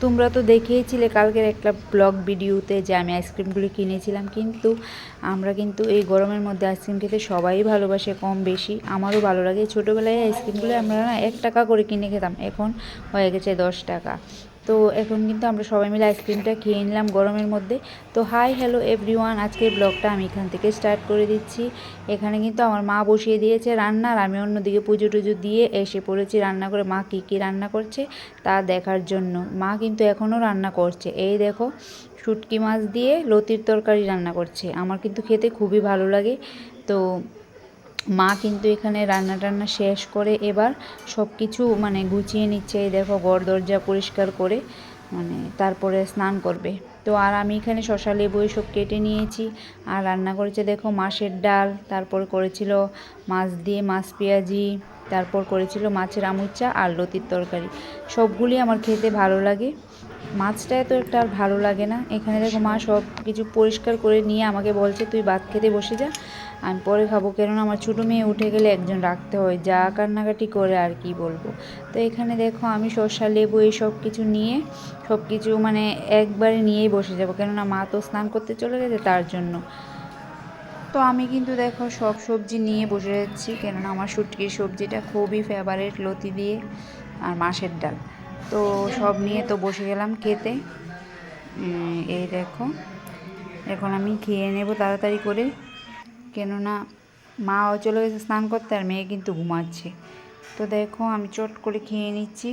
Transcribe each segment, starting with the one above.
তোমরা তো দেখেইছিলে কালকের একটা ব্লগ ভিডিওতে যে আমি আইসক্রিমগুলি কিনেছিলাম, কিন্তু আমরা কিন্তু এই গরমের মধ্যে আইসক্রিম খেতে সবাই ভালোবাসে কম বেশি, আমারও ভালো লাগে। ছোটোবেলায় আইসক্রিমগুলো আমরা না 1 টাকা করে কিনে খেতাম, এখন হয়ে গেছে 10 টাকা। তো এখন কিন্তু আমরা সবাই মিলে আইসক্রিমটা খেয়ে নিলাম গরমের মধ্যে। তো হাই হ্যালো এভরিওয়ান, আজকের ব্লগটা আমি এখান থেকে স্টার্ট করে দিচ্ছি। এখানে কিন্তু আমার মা বসিয়ে দিয়েছে রান্নার, আমি অন্যদিকে পুজো টুজো দিয়ে এসে পড়েছি রান্না করে। মা কী কী রান্না করছে তা দেখার জন্য। মা কিন্তু এখনও রান্না করছে, এই দেখো শুটকি মাছ দিয়ে লতির তরকারি রান্না করছে, আমার কিন্তু খেতে খুবই ভালো লাগে। তো মা কিন্তু এখানে রান্না টান্না শেষ করে এবার সব কিছু মানে গুছিয়ে নিচ্ছে। এই দেখো ঘর দরজা পরিষ্কার করে মানে তারপরে স্নান করবে। তো আর আমি এখানে শসা লেবু সব কেটে নিয়েছি। আর রান্না করেছে দেখো মাছের ডাল, তারপর করেছিল মাছ দিয়ে মাছ পেঁয়াজি, তারপর করেছিল মাছের আমুচা আর লতির তরকারি। সবগুলি আমার খেতে ভালো লাগে, মাছটা এত একটা আর ভালো লাগে না। এখানে দেখো মা সব কিছু পরিষ্কার করে নিয়ে আমাকে বলছে তুই ভাত খেতে বসে যা, আমি পরে খাবো। কেননা আমার ছোটো মেয়ে উঠে গেলে একজন রাখতে হয়, যা কান্নাকাটি করে আর কি বলবো। তো এখানে দেখো আমি শসা লেবু এই সব কিছু নিয়ে সব কিছু মানে একবারে নিয়েই বসে যাবো, কেননা মা তো স্নান করতে চলে গেছে তার জন্য। তো আমি কিন্তু দেখো সব সবজি নিয়ে বসে যাচ্ছি, কেননা আমার শুটকির সবজিটা খুবই ফেভারিট, লতি দিয়ে আর মাছের ডাল। তো সব নিয়ে তো বসে গেলাম খেতে। এই দেখো এখন আমি খেয়ে নেব তাড়াতাড়ি করে, কেননা মাও চলে গেছে স্নান করতে আর মেয়ে কিন্তু ঘুমাচ্ছে। তো দেখো আমি চট করে খেয়ে নিচ্ছি।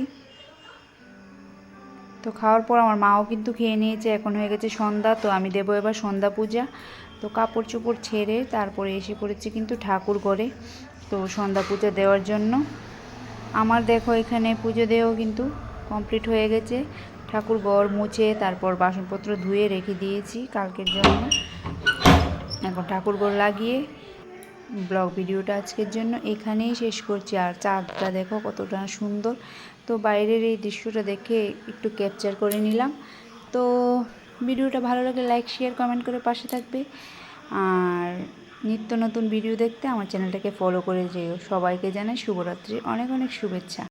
তো খাওয়ার পর আমার মাও কিন্তু খেয়ে নিয়েছে, এখন হয়ে গেছে সন্ধ্যা। তো আমি দেবো এবার সন্ধ্যা পূজা। তো কাপড় চোপড় ছেড়ে তারপরে এসে পড়েছি কিন্তু ঠাকুর ঘরে, তো সন্ধ্যা পূজা দেওয়ার জন্য। আমার দেখো এখানে পুজো দেওয়াও কিন্তু কমপ্লিট হয়ে গেছে, ঠাকুর ঘর মুছে তারপর বাসনপত্র ধুয়ে রেখে দিয়েছি কালকের জন্য। এখন ঠাকুর ঘর লাগিয়ে ব্লগ ভিডিওটা আজকের জন্য এখানেই শেষ করছি। আর চাঁদটা দেখো কতটা সুন্দর, তো বাইরের এই দৃশ্যটা দেখে একটু ক্যাপচার করে নিলাম। তো ভিডিওটা ভালো লাগলে লাইক শেয়ার কমেন্ট করে পাশে থাকবে, আর নিত্য নতুন ভিডিও দেখতে আমার চ্যানেলটাকে ফলো করে যেও। সবাইকে জানাই শুভরাত্রি, অনেক অনেক শুভেচ্ছা।